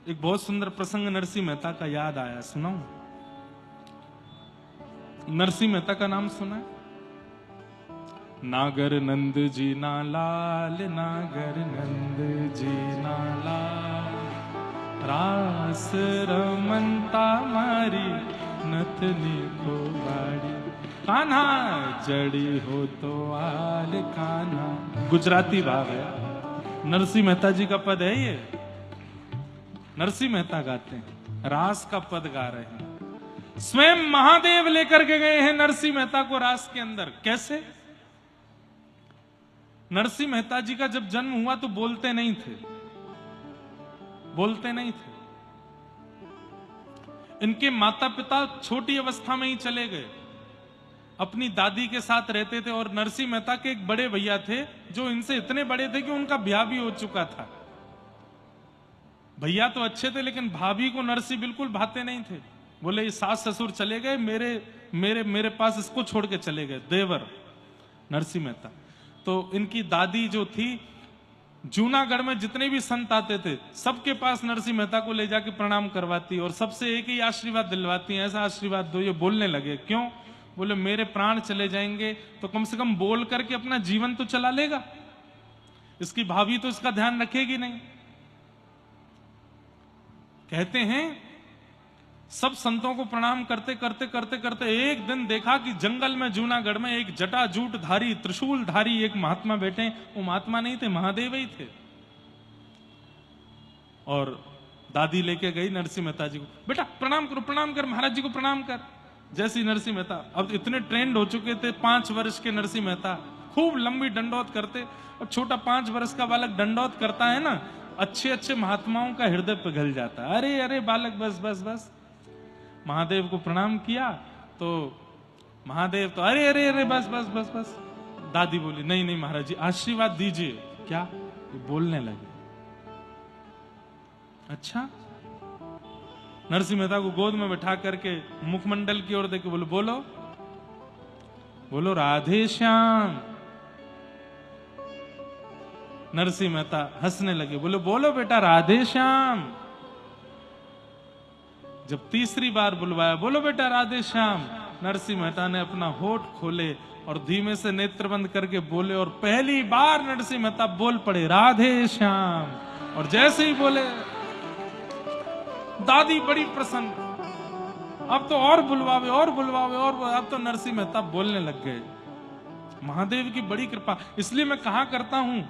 एक बहुत सुंदर प्रसंग नरसिंह मेहता का याद आया, सुनाऊं? नरसिंह मेहता का नाम सुना है? नागर नंद जी ना लाल, नागर नंद जी ना लाल, रास रमनता मारी नथनी को बाड़ी, कान्हा जड़ी हो तो आल कान्हा। गुजराती भाव है, नरसिंह मेहता जी का पद है ये। नरसिंह मेहता गाते हैं, रास का पद गा रहे हैं। स्वयं महादेव लेकर के गए हैं नरसिंह मेहता को रास के अंदर। कैसे? नरसिंह मेहता जी का जब जन्म हुआ तो बोलते नहीं थे, बोलते नहीं थे। इनके माता पिता छोटी अवस्था में ही चले गए, अपनी दादी के साथ रहते थे। और नरसिंह मेहता के एक बड़े भैया थे जो इनसे इतने बड़े थे कि उनका ब्याह भी हो चुका था। भैया तो अच्छे थे लेकिन भाभी को नरसिंह बिल्कुल भाते नहीं थे। बोले ये सास ससुर चले गए, मेरे पास इसको छोड़ के चले गए, देवर नरसिंह मेहता। तो इनकी दादी जो थी, जूनागढ़ में जितने भी संत आते थे सबके पास नरसिंह मेहता को ले जाके प्रणाम करवाती और सबसे एक ही आशीर्वाद दिलवाती, ऐसा आशीर्वाद दो। ये बोलने लगे, क्यों? बोले मेरे प्राण चले जाएंगे तो कम से कम बोल करके अपना जीवन तो चला लेगा, इसकी भाभी तो इसका ध्यान रखेगी नहीं। कहते हैं सब संतों को प्रणाम करते करते करते करते एक दिन देखा कि जंगल में, जूनागढ़ में एक जटाजूट धारी, त्रिशूल धारी एक महात्मा बैठे। वो महात्मा नहीं थे, महादेव ही थे। और दादी लेके गई नरसिंह मेहता जी को, बेटा प्रणाम करो, प्रणाम कर, महाराज जी को प्रणाम कर। जैसी नरसिंह मेहता, अब इतने ट्रेंड हो चुके थे 5 वर्ष के नरसिंह मेहता, खूब लंबी दंडौत करते। और छोटा 5 वर्ष का बालक दंडौत करता है ना, अच्छे अच्छे महात्माओं का हृदय पिघल जाता है। अरे अरे बालक बस बस बस। महादेव को प्रणाम किया तो महादेव तो अरे अरे अरे बस बस बस बस। दादी बोली नहीं नहीं महाराज जी आशीर्वाद दीजिए। क्या? बोलने लगे। अच्छा। नरसिंह मेहता को गोद में बैठा करके मुखमंडल की ओर देके बोलो, बोलो बोलो राधे श्याम। नरसिंह मेहता हंसने लगे, बोलो बोलो बेटा राधे श्याम। जब तीसरी बार बुलवाया, बोलो बेटा राधे श्याम, नरसिंह मेहता ने अपना होठ खोले और धीमे से नेत्र बंद करके बोले, और पहली बार नरसिंह मेहता बोल पड़े राधे श्याम। और जैसे ही बोले दादी बड़ी प्रसन्न, अब तो और बुलवावे और बुलवावे और। अब तो नरसिंह मेहता बोलने लग गए। महादेव की बड़ी कृपा। इसलिए मैं कहा करता हूं,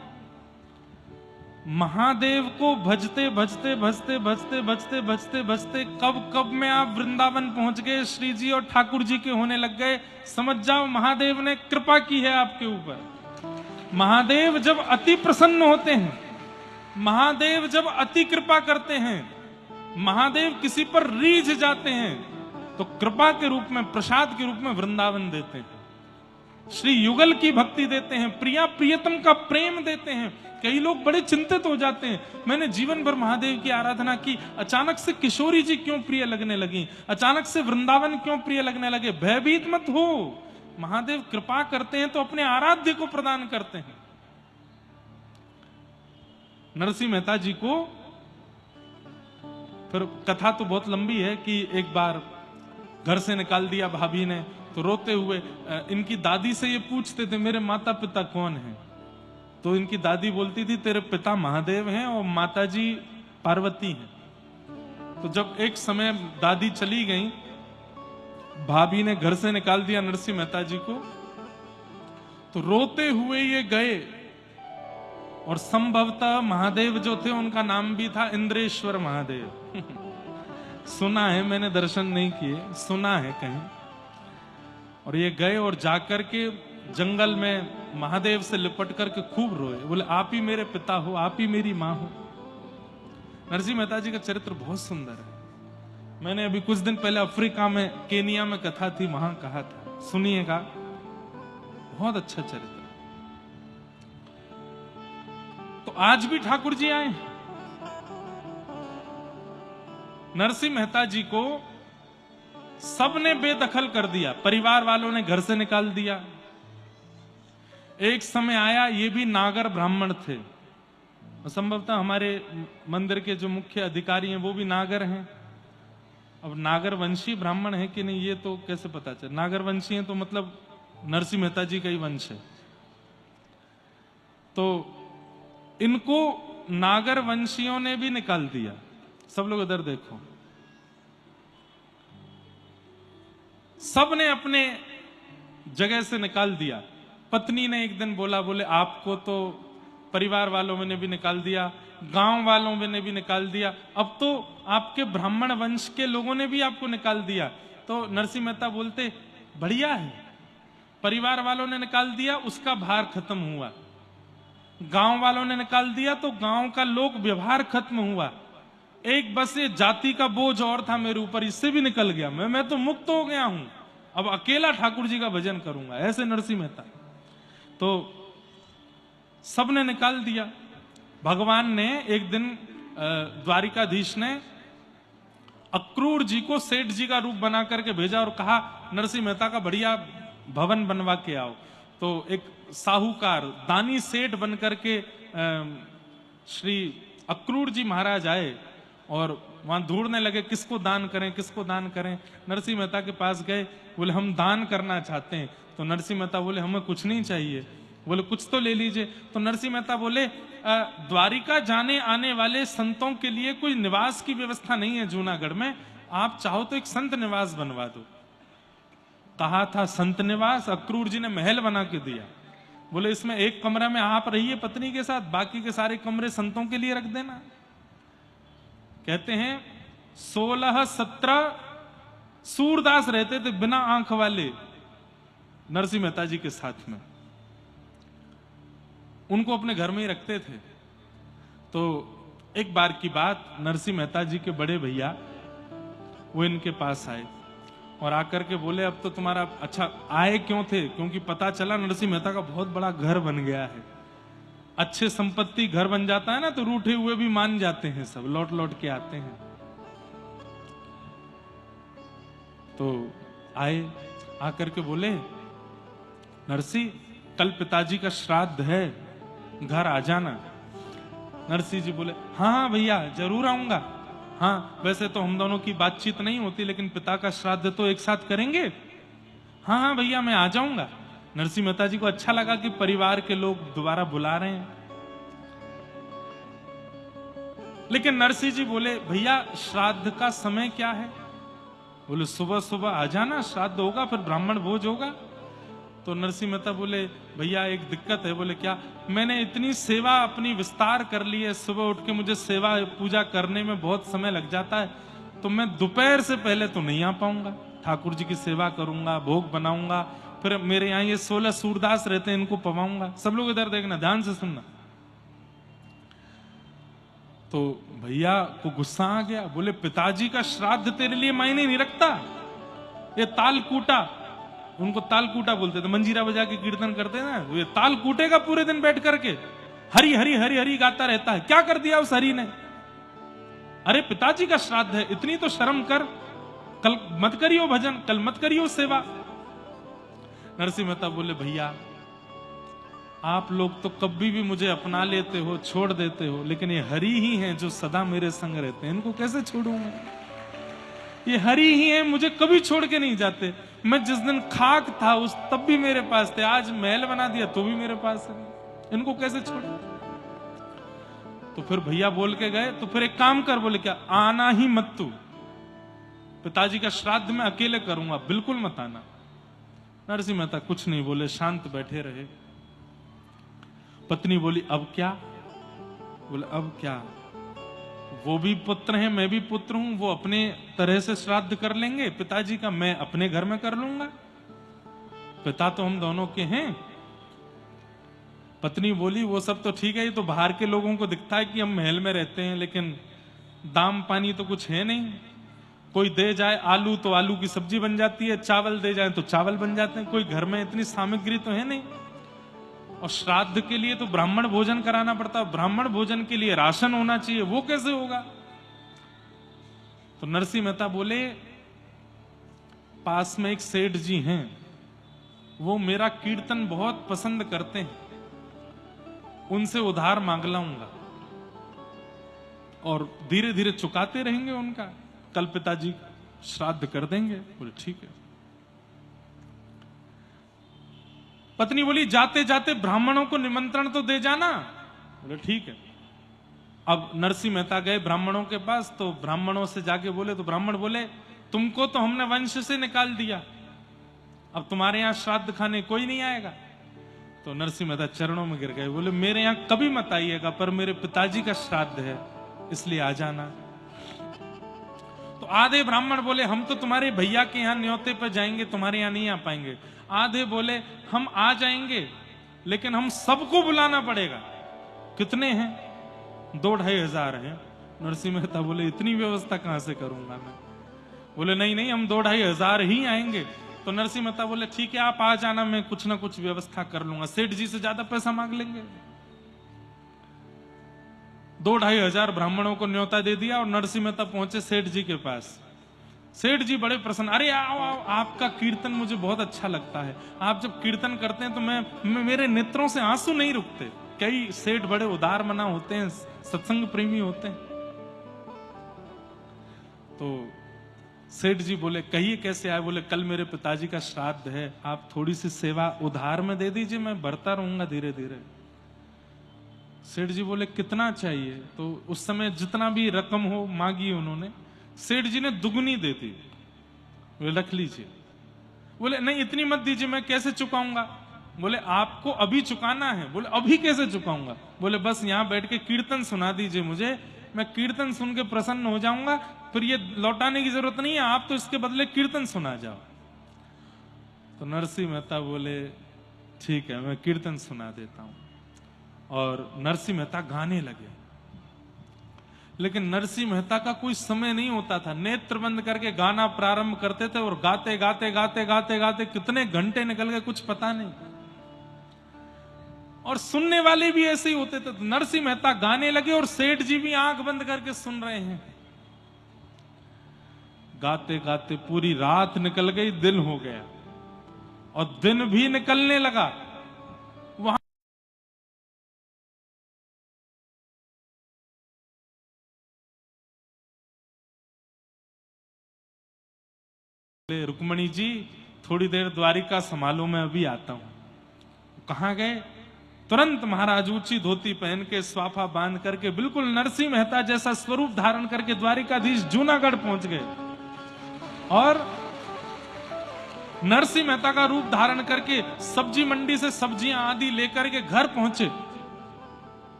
महादेव को भजते भजते भजते भजते भजते भजते भजते कब में आप वृंदावन पहुंच गए, श्री जी और ठाकुर जी के होने लग गए, समझ जाओ महादेव ने कृपा की है आपके ऊपर। महादेव जब अति प्रसन्न होते हैं, महादेव जब अति कृपा करते हैं, महादेव किसी पर रीझ जाते हैं तो कृपा के रूप में, प्रसाद के रूप में वृंदावन देते हैं, श्री युगल की भक्ति देते हैं, प्रिया प्रियतम का प्रेम देते हैं। कई लोग बड़े चिंतित हो जाते हैं, मैंने जीवन भर महादेव की आराधना की, अचानक से किशोरी जी क्यों प्रिय लगने लगी, अचानक से वृंदावन क्यों प्रिय लगने लगे। भयभीत मत हो, महादेव कृपा करते हैं तो अपने आराध्य को प्रदान करते हैं। नरसिंह मेहता जी को फिर कथा तो बहुत लंबी है कि एक बार घर से निकाल दिया भाभी ने, तो रोते हुए इनकी दादी से ये पूछते थे मेरे माता पिता कौन हैं। तो इनकी दादी बोलती थी तेरे पिता महादेव हैं और माताजी पार्वती हैं। तो जब एक समय दादी चली गई, भाभी ने घर से निकाल दिया नरसिंह मेहता जी को, तो रोते हुए ये गए। और संभवतः महादेव जो थे उनका नाम भी था इंद्रेश्वर महादेव। सुना है, मैंने दर्शन नहीं किए, सुना है कहीं। और ये गए और जाकर के जंगल में महादेव से लिपट करके खूब रोए, बोले आप ही मेरे पिता हो, आप ही मेरी मां हो। नरसिंह मेहता जी का चरित्र बहुत सुंदर है। मैंने अभी कुछ दिन पहले अफ्रीका में, केनिया में कथा थी, वहां कहा था, सुनिएगा, बहुत अच्छा चरित्र। तो आज भी ठाकुर जी आए। नरसिंह मेहता जी को सबने बेदखल कर दिया, परिवार वालों ने घर से निकाल दिया। एक समय आया, ये भी नागर ब्राह्मण थे, संभवतः हमारे मंदिर के जो मुख्य अधिकारी हैं वो भी नागर हैं। अब नागर वंशी ब्राह्मण है कि नहीं ये तो कैसे पता चले? नागर वंशी हैं तो मतलब नरसिंह मेहता जी का ही वंश है। तो इनको नागर वंशियों ने भी निकाल दिया। सब लोग इधर देखो, सब ने अपने जगह से निकाल दिया। पत्नी ने एक दिन बोले आपको तो परिवार वालों में ने भी निकाल दिया, गांव वालों में ने भी निकाल दिया, अब तो आपके ब्राह्मण वंश के लोगों ने भी आपको निकाल दिया। तो नरसिंह मेहता बोलते बढ़िया है, परिवार वालों ने निकाल दिया उसका भार खत्म हुआ, गांव वालों ने निकाल दिया तो गांव का लोक व्यवहार खत्म हुआ, एक बस ये जाति का बोझ और था मेरे ऊपर, इससे भी निकल गया, मैं तो मुक्त हो गया हूं, अब अकेला ठाकुर जी का भजन करूंगा। ऐसे नरसिंह मेहता। तो सबने निकाल दिया। भगवान ने एक दिन द्वारिकाधीश ने अक्रूर जी को सेठ जी का रूप बना करके भेजा और कहा नरसिंह मेहता का बढ़िया भवन बनवा के आओ। तो एक साहूकार दानी सेठ बन करके श्री अक्रूर जी महाराज आए और वहां ढूंढने लगे किसको दान करें, किसको दान करें। नरसिंह मेहता के पास गए, बोले हम दान करना चाहते हैं। तो नरसिंह मेहता बोले हमें कुछ नहीं चाहिए। बोले कुछ तो ले लीजिए। तो नरसिंह मेहता बोले द्वारिका जाने आने वाले संतों के लिए कोई निवास की व्यवस्था नहीं है जूनागढ़ में, आप चाहो तो एक संत निवास बनवा दो। कहा था संत निवास, अक्रूर जी ने महल बना के दिया। बोले इसमें एक कमरा में आप रहिए पत्नी के साथ, बाकी के सारे कमरे संतों के लिए रख देना। कहते हैं 16-17 सूरदास रहते थे बिना आंख वाले नरसिंह मेहता जी के साथ में, उनको अपने घर में ही रखते थे। तो एक बार की बात, नरसिंह मेहता जी के बड़े भैया वो इनके पास आए और आकर के बोले अब तो तुम्हारा अच्छा, आए क्यों थे? क्योंकि पता चला नरसिंह मेहता का बहुत बड़ा घर बन गया है। अच्छे संपत्ति घर बन जाता है ना तो रूठे हुए भी मान जाते हैं, सब लौट लौट के आते हैं। तो आए, आकर के बोले नरसिंह कल पिताजी का श्राद्ध है, घर आ जाना। नरसिंह जी बोले हाँ भैया जरूर आऊंगा। हाँ वैसे तो हम दोनों की बातचीत नहीं होती, लेकिन पिता का श्राद्ध तो एक साथ करेंगे। हाँ हाँ भैया मैं आ जाऊंगा। नरसिंह मेहता जी को अच्छा लगा कि परिवार के लोग दोबारा बुला रहे हैं। लेकिन नरसिंह जी बोले भैया श्राद्ध का समय क्या है? बोले सुबह सुबह आ जाना, श्राद्ध होगा फिर ब्राह्मण भोज होगा। तो नरसिंह मेहता बोले भैया एक दिक्कत है। बोले क्या? मैंने इतनी सेवा अपनी विस्तार कर ली है, सुबह उठ के मुझे सेवा पूजा करने में बहुत समय लग जाता है, तो मैं दोपहर से पहले तो नहीं आ पाऊंगा। ठाकुर जी की सेवा करूंगा, भोग बनाऊंगा, फिर मेरे यहाँ ये 16 सूरदास रहते हैं इनको पवाऊंगा। सब लोग इधर देखना, ध्यान से सुनना। तो भैया को गुस्सा आ गया। बोले पिताजी का श्राद्ध तेरे लिए मायने नहीं रखता, ये तालकूटा, उनको तालकूटा बोलते थे, मंजीरा बजा के कीर्तन करते हैं ना, ये ताल कूटेगा पूरे दिन बैठ करके, हरी हरी हरी हरी गाता रहता है। क्या कर दिया उस हरी ने? अरे पिताजी का श्राद्ध है, इतनी तो शर्म कर, कल मत करियो भजन, कल मत करियो सेवा। नरसिंह मेहता बोले भैया आप लोग तो कभी भी मुझे अपना लेते हो, छोड़ देते हो, लेकिन ये हरि ही हैं जो सदा मेरे संग रहते हैं, इनको कैसे छोड़ूंगा? ये हरि ही हैं, मुझे कभी छोड़ के नहीं जाते। मैं जिस दिन खाक था उस तब भी मेरे पास थे, आज महल बना दिया तो भी मेरे पास है, इनको कैसे छोड़ूं? तो फिर भैया बोल के गए, तो फिर एक काम कर, बोले क्या? आना ही मत तू, पिताजी का श्राद्ध मैं अकेले करूंगा, बिल्कुल मत आना। नरसिंह मेहता कुछ नहीं बोले, शांत बैठे रहे। पत्नी बोली अब क्या? बोले अब क्या, वो भी पुत्र हैं, मैं भी पुत्र हूं, वो अपने तरह से श्राद्ध कर लेंगे पिताजी का, मैं अपने घर में कर लूंगा, पिता तो हम दोनों के हैं। पत्नी बोली वो सब तो ठीक है, ये तो बाहर के लोगों को दिखता है कि हम महल में रहते हैं, लेकिन दाम पानी तो कुछ है नहीं। कोई दे जाए आलू तो आलू की सब्जी बन जाती है, चावल दे जाए तो चावल बन जाते हैं, कोई घर में इतनी सामग्री तो है नहीं। और श्राद्ध के लिए तो ब्राह्मण भोजन कराना पड़ता है, ब्राह्मण भोजन के लिए राशन होना चाहिए, वो कैसे होगा? तो नरसिंह मेहता बोले पास में एक सेठ जी हैं, वो मेरा कीर्तन बहुत पसंद करते हैं, उनसे उधार मांग लाऊंगा। और धीरे धीरे चुकाते रहेंगे उनका, कल पिताजी श्राद्ध कर देंगे। बोले ठीक है। पत्नी बोली जाते जाते ब्राह्मणों को निमंत्रण तो दे जाना। बोले ठीक है। अब नरसिंह मेहता गए ब्राह्मणों के पास, तो ब्राह्मणों से जाके बोले, तो ब्राह्मण बोले तुमको तो हमने वंश से निकाल दिया, अब तुम्हारे यहां श्राद्ध खाने कोई नहीं आएगा। तो नरसिंह मेहता चरणों में गिर गए, बोले मेरे यहां कभी मत आइएगा, पर मेरे पिताजी का श्राद्ध है इसलिए आ जाना। तो आधे ब्राह्मण बोले हम तो तुम्हारे भैया के यहां न्योते पर जाएंगे, तुम्हारे यहां नहीं आ पाएंगे। आधे बोले हम आ जाएंगे लेकिन हम सबको बुलाना पड़ेगा। कितने हैं? 2-2,500 हैं। नरसिंह मेहता बोले इतनी व्यवस्था कहां से करूंगा मैं। बोले नहीं नहीं, हम 2-2,500 ही आएंगे। तो नरसिंह मेहता बोले ठीक है आप आ जाना, मैं कुछ ना कुछ व्यवस्था कर लूंगा। सेठ जी से ज्यादा पैसा मांग लेंगे। 2-2,500 ब्राह्मणों को न्योता दे दिया और नरसिंह मेहता पहुंचे सेठ जी के पास। सेठ जी बड़े प्रसन्न, अरे आओ आओ, आपका कीर्तन मुझे बहुत अच्छा लगता है। आप जब कीर्तन करते हैं तो मैं मेरे नेत्रों से आंसू नहीं रुकते। कई सेठ बड़े उदार मना होते हैं, सत्संग प्रेमी होते हैं। तो सेठ जी बोले कहिए कैसे आए। बोले कल मेरे पिताजी का श्राद्ध है, आप थोड़ी सी सेवा उधार में दे दीजिए, मैं बढ़ता रहूंगा धीरे धीरे। सेठ जी बोले कितना चाहिए? तो उस समय जितना भी रकम हो मांगी उन्होंने। सेठ जी ने दुगनी दे दी। बोले रख लीजिए। बोले नहीं इतनी मत दीजिए, मैं कैसे चुकाऊंगा? बोले आपको अभी चुकाना है। बोले अभी कैसे चुकाऊंगा? बोले बस यहां बैठ के कीर्तन सुना दीजिए मुझे, मैं कीर्तन सुन के प्रसन्न हो जाऊंगा, फिर ये लौटाने की जरूरत नहीं है, आप तो इसके बदले कीर्तन सुना जाओ। तो नरसिंह मेहता बोले ठीक है मैं कीर्तन सुना देता हूं। और नरसिंह मेहता गाने लगे। लेकिन नरसिंह मेहता का कोई समय नहीं होता था, नेत्र बंद करके गाना प्रारंभ करते थे और गाते गाते गाते गाते गाते कितने घंटे निकल गए कुछ पता नहीं। और सुनने वाले भी ऐसे ही होते थे। नरसिंह मेहता गाने लगे और सेठ जी भी आंख बंद करके सुन रहे हैं। गाते गाते पूरी रात निकल गई, दिन हो गया और दिन भी निकलने लगा। वहां रुक्मणी जी थोड़ी देर द्वारिका संभालो, मैं अभी आता हूं। कहां गए? तुरंत महाराज ऊंची धोती पहन के स्वाफा बांध करके बिल्कुल नरसिंह मेहता जैसा स्वरूप धारण करके द्वारिकाधीश जूनागढ़ पहुंच गए। और नरसिंह मेहता का रूप धारण करके सब्जी मंडी से सब्जियां आदि लेकर के घर पहुंचे।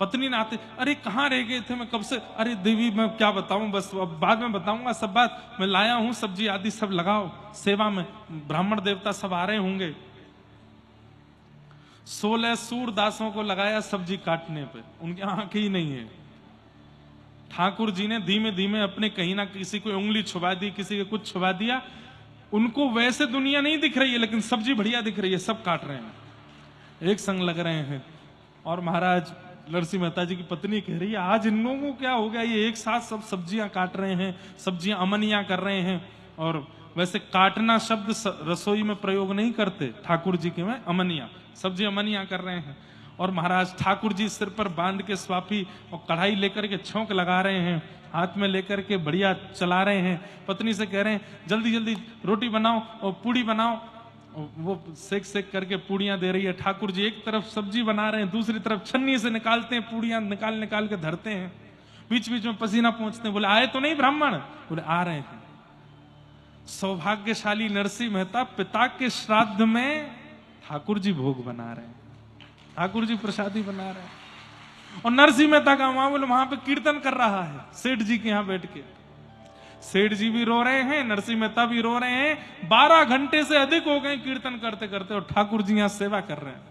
पत्नी ने आते, अरे कहां रह गए थे, मैं कब से। अरे देवी मैं क्या बताऊं, बस अब बाद में बताऊंगा सब बात। मैं लाया हूं सब्जी आदि सब लगाओ सेवा में, ब्राह्मण देवता सब आ रहे होंगे। 16 सूरदासों को लगाया सब्जी काटने पे, उनकी आंखें ही नहीं है। ठाकुर जी ने धीमे धीमे अपने कहीं ना किसी को उंगली छुपा दी, किसी को कुछ छुपा दिया। उनको वैसे दुनिया नहीं दिख रही है लेकिन सब्जी बढ़िया दिख रही है, सब काट रहे हैं, एक संग लग रहे हैं। और महाराज नरसिंह मेहता जी की पत्नी कह रही है आज इन लोगों को क्या हो गया, ये एक साथ सब सब्जियां काट रहे हैं, सब्जियां अमनियां कर रहे हैं। और वैसे काटना शब्द रसोई में प्रयोग नहीं करते ठाकुर जी के, में अमनिया, सब्जी अमनियां कर रहे हैं। और महाराज ठाकुर जी सिर पर बांध के स्वापी और कढ़ाई लेकर के छौंक लगा रहे हैं, हाथ में लेकर के बढ़िया चला रहे हैं। पत्नी से कह रहे हैं जल्दी जल्दी रोटी बनाओ और पूड़ी बनाओ। वो सेक सेक करके पूड़ियां दे रही है। ठाकुर जी एक तरफ सब्जी बना रहे हैं, दूसरी तरफ छन्नी से निकालते हैं, पूड़ियां निकाल निकाल के धरते हैं। बीच बीच में पसीना पहुंचते हैं। बोले आए तो नहीं ब्राह्मण? बोले आ रहे हैं। सौभाग्यशाली नरसिंह मेहता पिता के श्राद्ध में ठाकुर जी भोग बना रहे हैं, ठाकुर जी प्रसादी बना रहे हैं। और नरसिंह मेहता का मामूल वहां पे कीर्तन कर रहा है सेठ जी के यहां बैठ के। सेठ जी भी रो रहे हैं, नरसिंह मेहता भी रो रहे हैं। 12 घंटे से अधिक हो गए कीर्तन करते करते और ठाकुर जी यहां सेवा कर रहे हैं।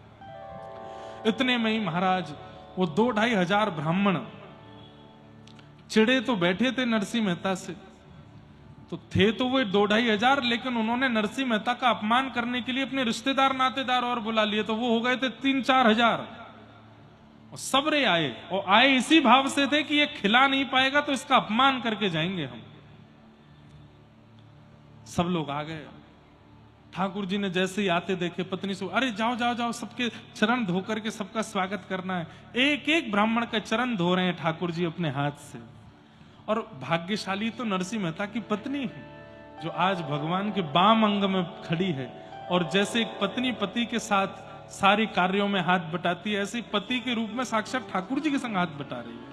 इतने में ही महाराज वो 2-2,500 ब्राह्मण चिड़े तो बैठे थे नरसिंह मेहता से, तो थे तो वो 2-2,500, लेकिन उन्होंने नरसिंह मेहता का अपमान करने के लिए अपने रिश्तेदार नातेदार और बुला लिए, तो वो हो गए थे 3-4 हजार। और सबरे आए, और आए इसी भाव से थे कि ये खिला नहीं पाएगा तो इसका अपमान करके जाएंगे हम। सब लोग आ गए। ठाकुर जी ने जैसे ही आते देखे पत्नी से, अरे जाओ जाओ जाओ, सबके चरण धो करके सबका स्वागत करना है। एक एक ब्राह्मण का चरण धो रहे हैं ठाकुर जी अपने हाथ से। और भाग्यशाली तो नरसिंह मेहता की पत्नी है, जो आज भगवान के वाम अंग में खड़ी है। और जैसे एक पत्नी पति के साथ सारे कार्यों में हाथ बटाती है, ऐसे पति के रूप में साक्षात ठाकुर जी के संग हाथ बटा रही है।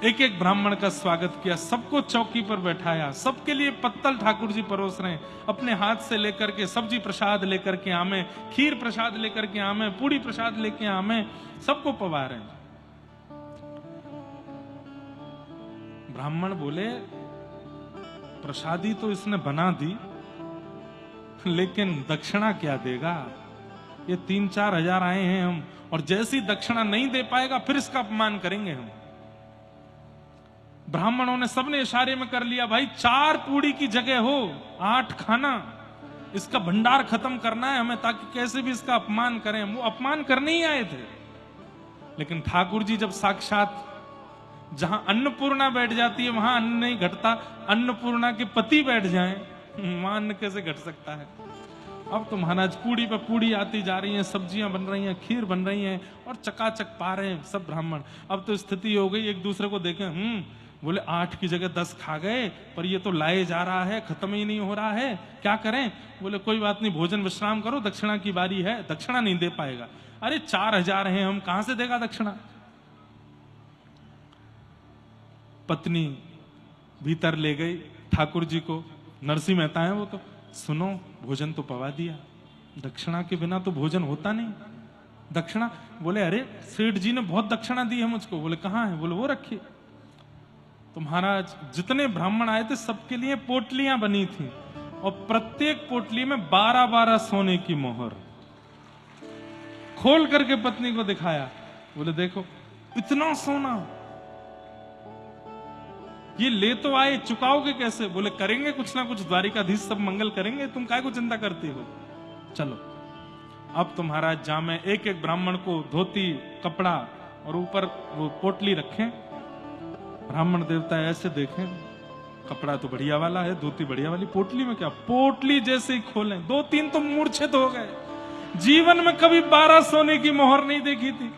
एक एक ब्राह्मण का स्वागत किया, सबको चौकी पर बैठाया, सबके लिए पत्तल ठाकुर जी परोस रहे हैं, अपने हाथ से लेकर के सब्जी प्रसाद लेकर के आमे, खीर प्रसाद लेकर के आमे, पूड़ी प्रसाद लेके आमे, सबको पवा रहे हैं। ब्राह्मण बोले, प्रसादी तो इसने बना दी, लेकिन दक्षिणा क्या देगा? ये 3-4 हजार आए हैं हम, और जैसी दक्षिणा नहीं दे पाएगा फिर इसका अपमान करेंगे हम। ब्राह्मणों ने सबने इशारे में कर लिया, भाई 4 पूड़ी की जगह हो 8 खाना, इसका भंडार खत्म करना है हमें, ताकि कैसे भी इसका अपमान करें। वो अपमान करने ही आए थे, लेकिन ठाकुर जी जब साक्षात जहां अन्नपूर्णा बैठ जाती है वहां अन्न नहीं घटता, अन्नपूर्णा के पति बैठ जाएं वहां अन्न कैसे घट सकता है। अब तो महाराज पूड़ी पे पूड़ी आती जा रही हैं, सब्जियां बन रही हैं, खीर बन रही हैं, और चकाचक पा रहे हैं सब ब्राह्मण। अब तो स्थिति हो गई, एक दूसरे को देखें, बोले 8 की जगह 10 खा गए, पर ये तो लाए जा रहा है, खत्म ही नहीं हो रहा है, क्या करें? बोले कोई बात नहीं, भोजन विश्राम करो, दक्षिणा की बारी है, दक्षिणा नहीं दे पाएगा। अरे 4 हजार हैं हम, कहां से देगा दक्षिणा? पत्नी भीतर ले गई ठाकुर जी को, नरसिंह मेहता है वो तो, सुनो भोजन तो पवा दिया, दक्षिणा के बिना तो भोजन होता नहीं। दक्षिणा? बोले अरे सेठ जी ने बहुत दक्षिणा दी है मुझको। बोले कहाँ है? बोले वो रखी। तो महाराज जितने ब्राह्मण आए थे सबके लिए पोटलियां बनी थी, और प्रत्येक पोटली में 12-12 सोने की मोहर। खोल करके पत्नी को दिखाया, बोले देखो इतना सोना, ये ले तो आए, चुकाओगे कैसे? बोले करेंगे कुछ ना कुछ, द्वारिकाधीश सब मंगल करेंगे, तुम काय को चिंता करती हो, चलो। अब तो महाराज जामे, एक एक ब्राह्मण को धोती कपड़ा और ऊपर वो पोटली रखें। ब्राह्मण देवता ऐसे देखें, कपड़ा तो बढ़िया वाला है, धोती बढ़िया वाली, पोटली में क्या? पोटली जैसे ही खोलें 2-3 तो मूर्छित हो गए। जीवन में कभी 12 सोने की मोहर नहीं देखी थी।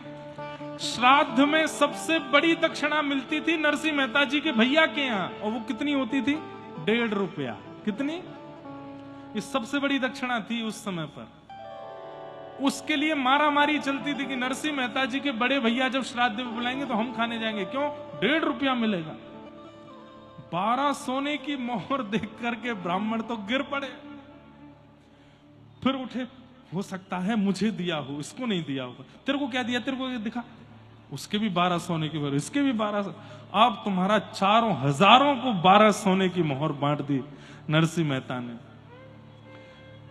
श्राद्ध में सबसे बड़ी दक्षिणा मिलती थी नरसिंह मेहता जी के भैया के यहाँ, और वो कितनी होती थी? 1.5 रुपया। कितनी? ये सबसे बड़ी दक्षिणा थी उस समय पर। उसके लिए मारा मारी चलती थी कि नरसिंह मेहता जी के बड़े भैया जब श्राद्ध में बुलाएंगे तो हम खाने जाएंगे, क्यों? 1.5 रुपया मिलेगा। 12 सोने की मोहर देख करके ब्राह्मण तो गिर पड़े, फिर उठे, हो सकता है मुझे दिया हो, इसको नहीं दिया होगा। तेरे को क्या दिया? तेरे को दिखा, उसके भी 12 सोने की मोहर, इसके भी 12। अब तुम्हारा 4 हजारों को 12 सोने की मोहर बांट दी नरसिंह मेहता ने।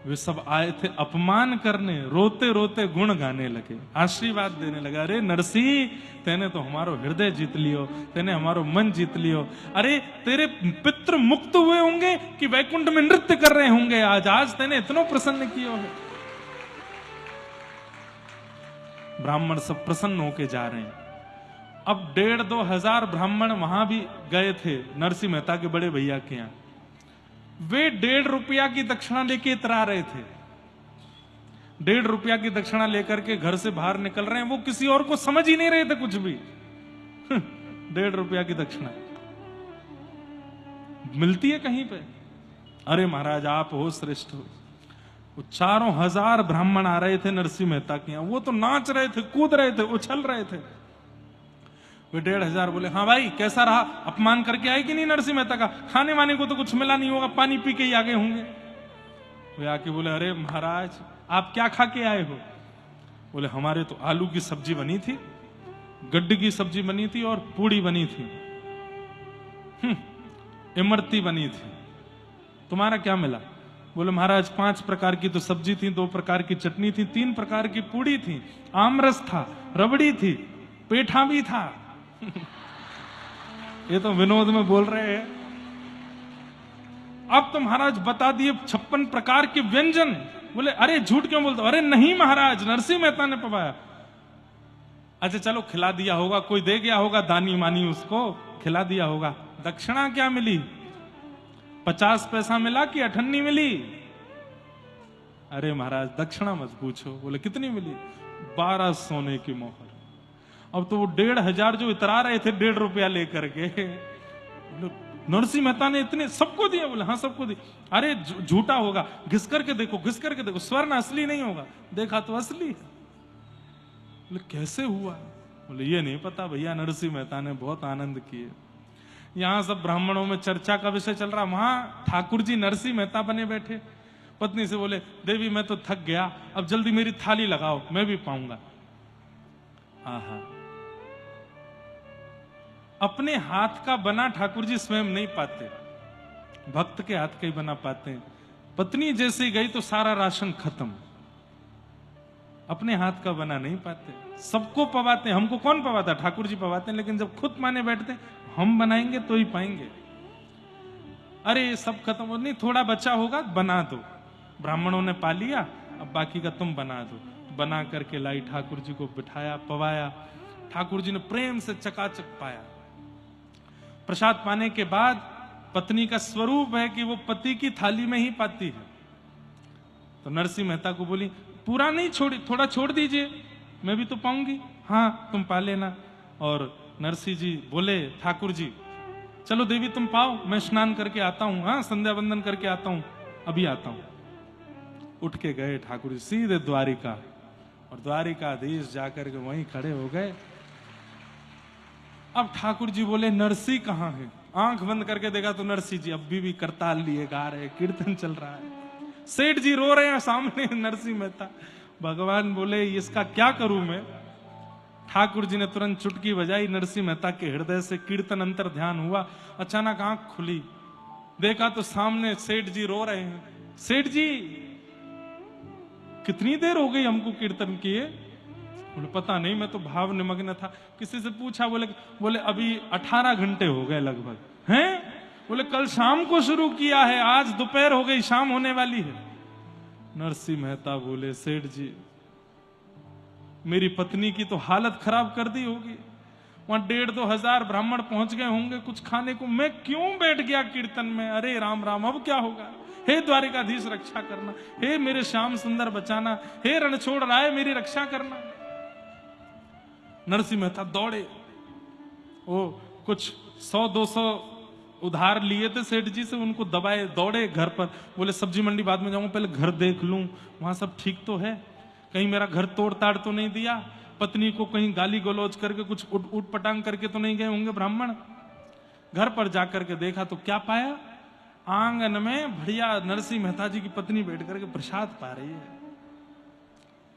वे सब आए थे अपमान करने, रोते रोते गुण गाने लगे, आशीर्वाद देने लगा। अरे नरसिंह, तेने तो हमारो हृदय जीत लियो, तेने हमारो मन जीत लियो। अरे तेरे पितृ मुक्त हुए होंगे कि वैकुंठ में नृत्य कर रहे होंगे आज, आज तेने इतना प्रसन्न किया है। ब्राह्मण सब प्रसन्न होके जा रहे हैं। अब 1.5-2 हजार ब्राह्मण वहां भी गए थे नरसिंह मेहता के बड़े भैया के यहाँ। वे 1.5 रुपया की दक्षिणा लेके इतरा रहे थे। 1.5 रुपया की दक्षिणा लेकर के घर से बाहर निकल रहे हैं, वो किसी और को समझ ही नहीं रहे थे कुछ भी। 1.5 रुपया की दक्षिणा मिलती है कहीं पे? अरे महाराज आप हो श्रेष्ठ हो। वो 4 हजार ब्राह्मण आ रहे थे नरसिंह मेहता के यहाँ, वो तो नाच रहे थे, कूद रहे थे, उछल रहे थे। वे 1.5 हजार बोले, हाँ भाई कैसा रहा? अपमान करके आए कि नहीं नरसिंह मेहता का? खाने वाने को तो कुछ मिला नहीं होगा, पानी पी के ही आगे होंगे। वे आके बोले, अरे महाराज आप क्या खा के आए हो? बोले हमारे तो आलू की सब्जी बनी थी, गड्ढे की सब्जी बनी थी, और पूड़ी बनी थी, इमरती बनी थी। तुम्हारा क्या मिला? बोले महाराज 5 प्रकार की तो सब्जी थी, 2 प्रकार की चटनी थी, 3 प्रकार की पूड़ी थी, आमरस था, रबड़ी थी, पेठा भी था। ये तो विनोद में बोल रहे हैं। अब तो महाराज बता दिए 56 प्रकार के व्यंजन। बोले अरे झूठ क्यों बोलते? अरे नहीं महाराज, नरसिंह मेहता ने पवाया। अच्छा चलो खिला दिया होगा, कोई दे गया होगा दानी मानी, उसको खिला दिया होगा। दक्षिणा क्या मिली? 50 पैसा मिला कि 98 मिली? अरे महाराज दक्षिणा मत पूछो। बोले कितनी मिली? 12 सोने की मोहर। अब तो वो 1,500 जो इतरा रहे थे 1.5 रुपया लेकर के, नरसिंह मेहता ने इतने सबको दिया। बोले हाँ सबको दिया। अरे झूठा होगा, घिस करके देखो, घिस करके देखो, स्वर्ण असली नहीं होगा। देखा तो असली है। बोले कैसे हुआ? बोले ये नहीं पता भैया, नरसिंह मेहता ने बहुत आनंद किए। यहां सब ब्राह्मणों में चर्चा का विषय चल रहा, वहां ठाकुर जी नरसिंह मेहता बने बैठे। पत्नी से बोले देवी मैं तो थक गया, अब जल्दी मेरी थाली लगाओ, मैं भी पाऊंगा। आहा, अपने हाथ का बना ठाकुर जी स्वयं नहीं पाते, भक्त के हाथ का ही बना पाते हैं। पत्नी जैसे गई तो सारा राशन खत्म, अपने हाथ का बना नहीं पाते। सबको पवाते, हमको कौन पवाता? ठाकुर जी पवाते हैं, लेकिन जब खुद माने बैठते हम बनाएंगे तो ही पाएंगे। अरे सब खत्म हो, नहीं थोड़ा बचा होगा बना दो। ब्राह्मणों ने पा लिया, अब बाकी का तुम बना दो। बना करके लाई, ठाकुर जी को बिठाया, पवाया। ठाकुर जी ने प्रेम से चकाचक पाया। प्रसाद पाने के बाद पत्नी का स्वरूप है कि वो पति की थाली में ही पाती है। तो नरसिंह मेहता को बोली पूरा नहीं छोड़ी, थोड़ा छोड़ दीजिए, मैं भी तो पाऊंगी। हाँ तुम पा लेना। और नरसिंह जी बोले ठाकुर जी चलो देवी तुम पाओ, मैं स्नान करके आता हूं, हाँ संध्या वंदन करके आता हूं, अभी आता हूं। उठ के गए ठाकुर जी सीधे द्वारिका, और द्वारिकाधीश जाकर के वहीं खड़े हो गए। अब ठाकुर जी बोले नरसिंह कहाँ है? आंख बंद करके देखा तो नरसिंह जी अभी भी करताल लिए गा रहे, कीर्तन चल रहा है। सेठ जी रो रहे हैं सामने, नरसिंह मेहता। भगवान बोले इसका क्या करूं मैं? ठाकुर जी ने तुरंत चुटकी बजाई, नरसिंह मेहता के हृदय से कीर्तन अंतर ध्यान हुआ। अचानक आंख खुली, देखा तो सामने सेठ जी रो रहे हैं। सेठ जी कितनी देर हो गई हमको कीर्तन किए? बोले पता नहीं, मैं तो भाव निमग्न था। किसी से पूछा, बोले अभी 18 घंटे हो गए लगभग। हैं? बोले कल शाम को शुरू किया है, आज दोपहर हो गई, शाम होने वाली है। नरसिंह मेहता बोले सेठ जी मेरी पत्नी की तो हालत खराब कर दी होगी, वहां 1,500-2 हजार ब्राह्मण पहुंच गए होंगे कुछ खाने को, मैं क्यों बैठ गया कीर्तन में? अरे राम राम, अब क्या होगा? हे द्वारिकाधीश रक्षा करना, हे मेरे श्याम सुंदर बचाना, हे रणछोड़ राय मेरी रक्षा करना। नरसिंह मेहता दौड़े, वो कुछ 100-200 उधार लिए थे सेठ जी से, उनको दबाए, दौड़े घर पर। बोले सब्जी मंडी बाद में जाऊंगा, पहले घर देख लूं वहां सब ठीक तो है, कहीं मेरा घर तोड़ ताड़ तो नहीं दिया, पत्नी को कहीं गाली गलौज करके कुछ उठ पटांग करके तो नहीं गए होंगे ब्राह्मण। घर पर जाकर के देखा तो क्या पाया? आंगन में बढ़िया नरसिंह मेहता जी की पत्नी बैठ करके प्रसाद पा रही है।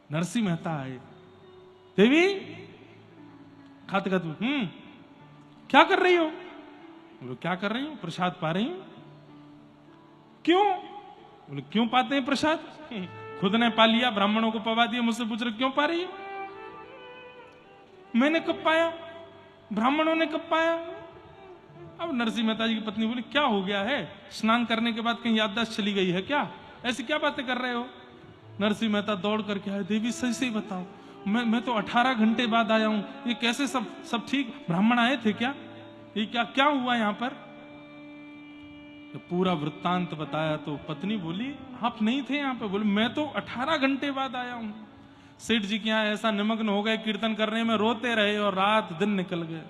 नरसिंह मेहता आए, देवी खाते खाते क्या कर रही हो? बोले क्या कर रही हूं? प्रसाद पा रही हूं। क्यों? बोले क्यों पाते हैं प्रसाद? खुद ने पा लिया, ब्राह्मणों को पवा दिया, मुझसे पूछ रहे क्यों पा रही है? मैंने कब पाया? ब्राह्मणों ने कब पाया? अब नरसिंह मेहता जी की पत्नी बोली क्या हो गया है? स्नान करने के बाद कहीं याददाश्त चली गई है क्या? ऐसी क्या बातें कर रहे हो? नरसिंह मेहता दौड़ करके आए, देवी सही सही बताओ, मैं तो 18 घंटे बाद आया हूं, ये कैसे? सब ठीक? ब्राह्मण आए थे क्या? ये क्या हुआ यहां पर? तो पूरा वृत्तांत बताया तो पत्नी बोली आप नहीं थे यहां पे? बोले मैं तो 18 घंटे बाद आया हूं। सेठ जी के यहां ऐसा निमग्न हो गए कीर्तन करने में, रोते रहे और रात दिन निकल गए।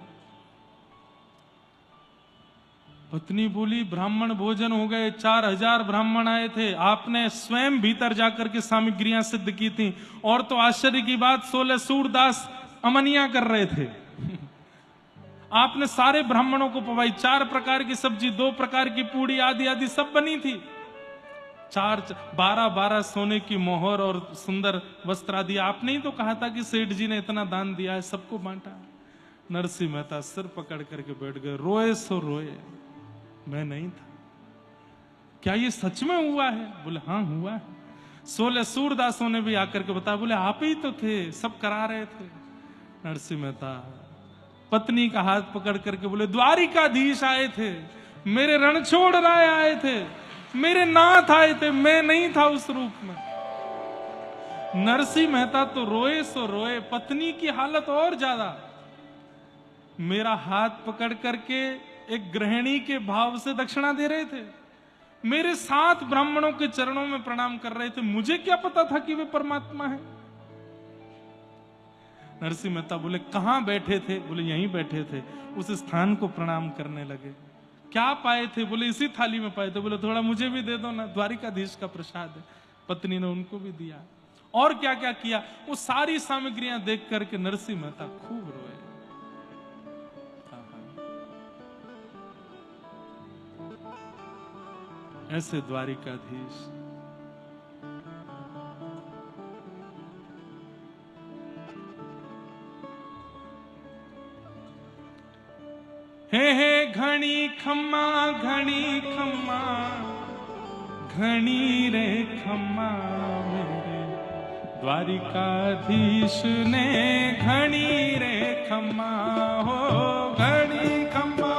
पत्नी बोली ब्राह्मण भोजन हो गए, 4000 ब्राह्मण आए थे, आपने स्वयं भीतर जाकर के सामग्रियां सिद्ध की थी, और तो आश्चर्य की बात 16 सूरदास अमनिया कर रहे थे। आपने सारे ब्राह्मणों को पवाई, 4 प्रकार की सब्जी, 2 प्रकार की पूड़ी आदि आदि सब बनी थी। 12 सोने की मोहर और सुंदर वस्त्र आदि। आपने ही तो कहा था कि सेठ जी ने इतना दान दिया है, सबको बांटा। नरसिंह मेहता सिर पकड़ करके बैठ गए, रोए सो रोए, मैं नहीं था। क्या ये सच में हुआ है? बोले हाँ हुआ है। 16 सूरदासों ने भी आकर के बताया, बोले आप ही तो थे, सब करा रहे थे। नरसिंह मेहता पत्नी का हाथ पकड़ करके बोले द्वारिकाधीश आए थे, मेरे रणछोड़ राय आए थे, मेरे नाथ आए थे, मैं नहीं था उस रूप में। नरसिंह मेहता तो रोए सो रोए, पत्नी की हालत और ज्यादा। मेरा हाथ पकड़ करके एक गृहिणी के भाव से दक्षिणा दे रहे थे, मेरे 7 ब्राह्मणों के चरणों में प्रणाम कर रहे थे, मुझे क्या पता था कि वे परमात्मा है। नरसिंह मेहता बोले कहाँ बैठे थे? बोले यहीं बैठे थे। उस स्थान को प्रणाम करने लगे। क्या पाए थे? बोले इसी थाली में पाए थे। बोले थोड़ा मुझे भी दे दो ना, द्वारिकाधीश का प्रसाद है। पत्नी ने उनको भी दिया। और क्या क्या किया, वो सारी सामग्रियां देख करके नरसिंह मेहता खूब रोए। ऐसे द्वारिकाधीश। हे घणी खम्मा घणी रे खम्मा मेरे द्वारिकाधीश ने घणी रे खम्मा हो घणी खम्मा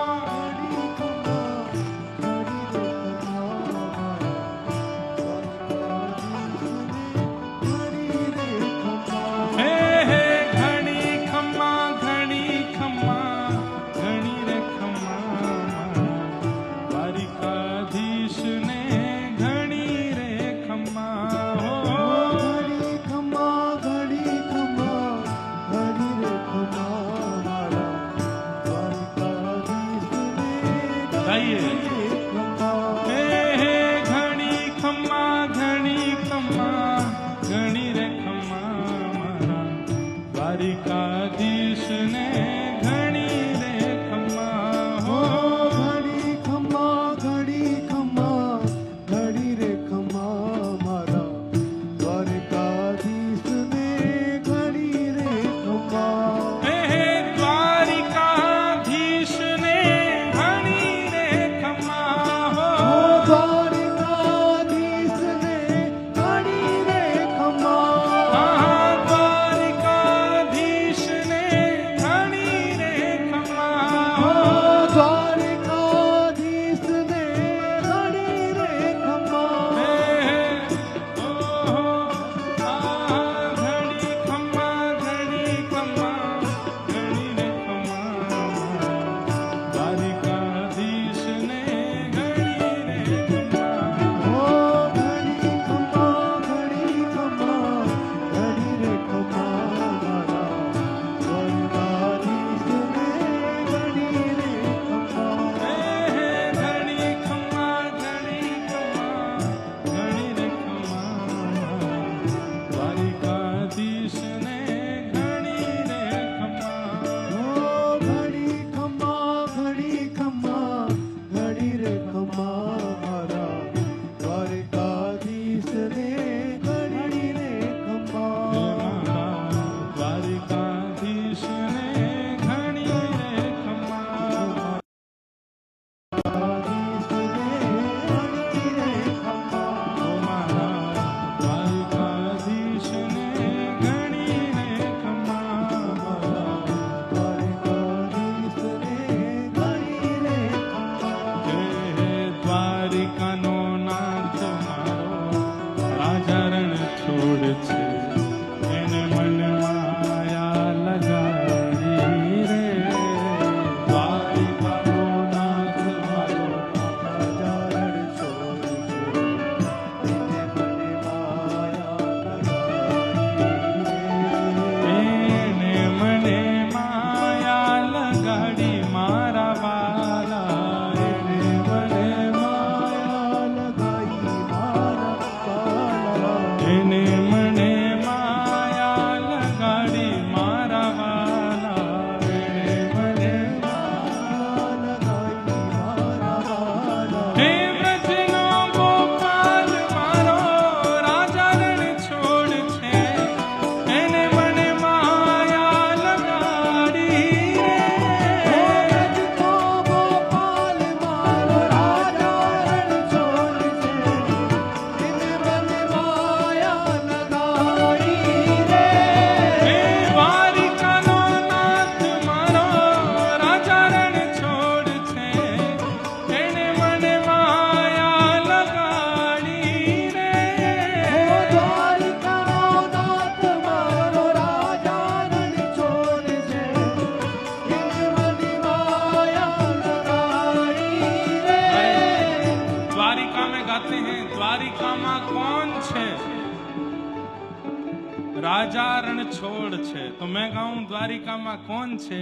राजा रण छोड़ छे। तो मैं गाऊं द्वारिका मां कौन छे,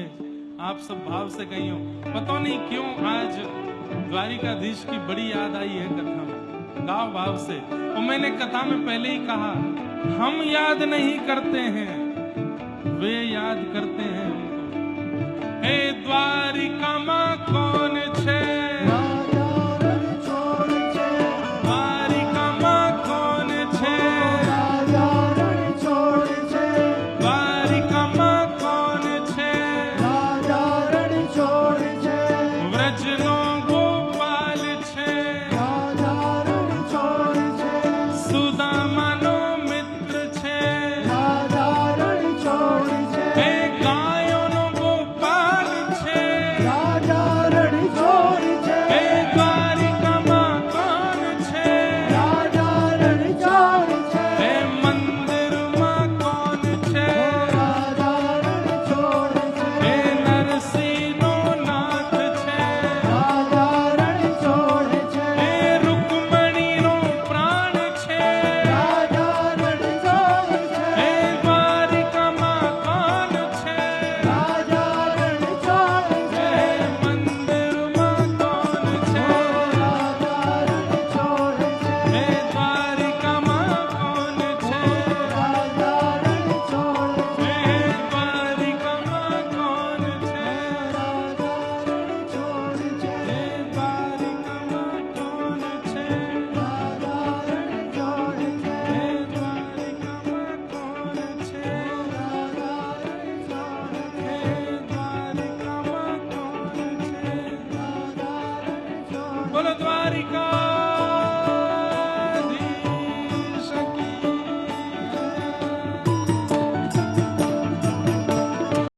आप सब भाव से कहियो। पता नहीं क्यों आज द्वारिकाधीश की बड़ी याद आई है कथा में, गाओ भाव से। और मैंने कथा में पहले ही कहा, हम याद नहीं करते हैं, वे याद करते हैं उनको। हे द्वारिका मां